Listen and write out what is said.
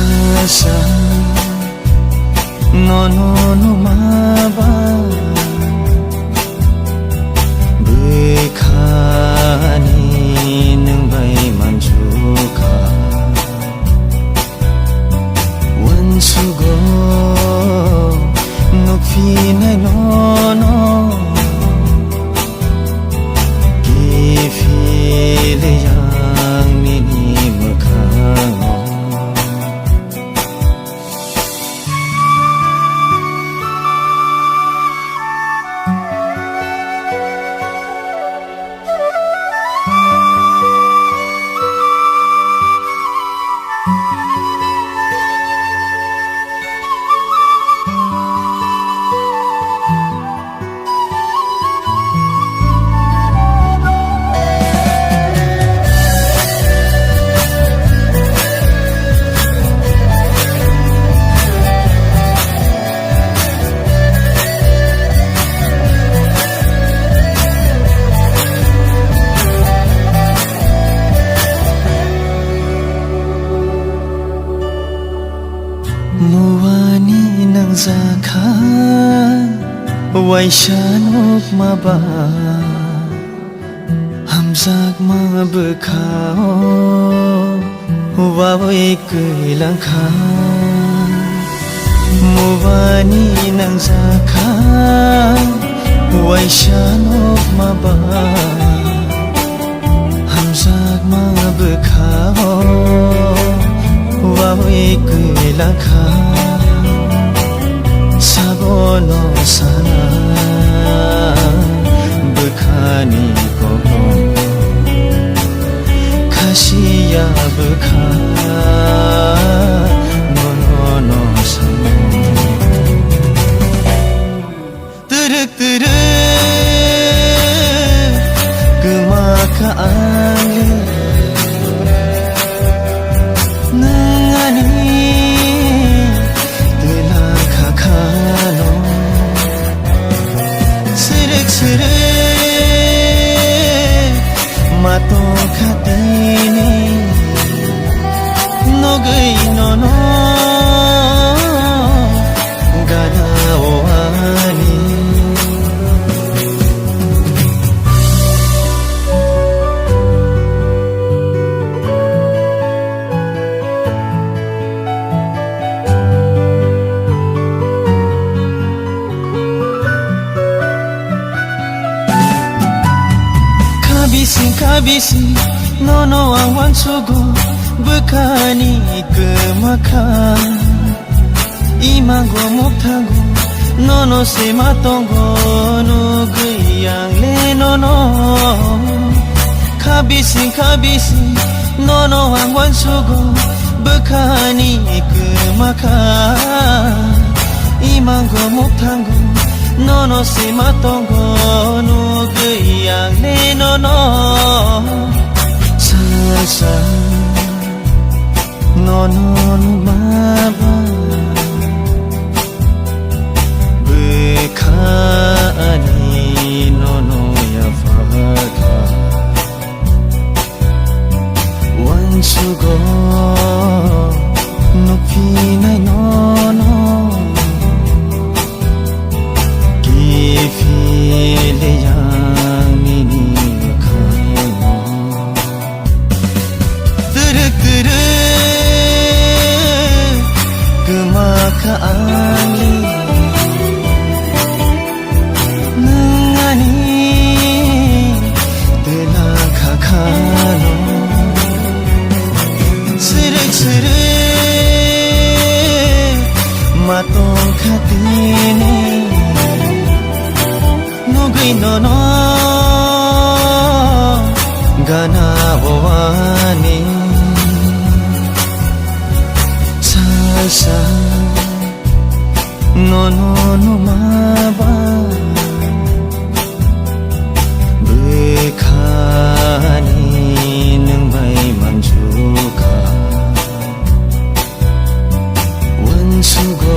Salsa nono nokmabai Bekhani nengbai manjuka Wansugo nokfinai nono Gifile yang mini mekhango Muwani nang zakha Waisha nokmabai Hamzak ma bekhao Wawai keilangkha Muwani nang zakha Waisha nokmabai Hamzak ma bekhao Wawai keilangkha Sabono sana Bekhani kokborok Kashiya bekha Nono sana Teruk Gemaka angin Mato katini Nogai nono Gana oani Kabisi nono awan sugo Bekhani kemakan Imango muktango Nono se matongo Nuguyang le nono Kabisi nono awan sugo Bekhani kemakan Imango muktango Nono se matongo Nuguyang le nono Salsa nono nokmabai Bekhani nono ya fakha Wansugo nokfinai nono Gifile yang mini mekhango Teruk Gemaka angin Nengani Telah kakano Serik Mato katini Nugai nono Gana wawani Salsa nono nokmabai Bekhani nengbai manjuka Wansugo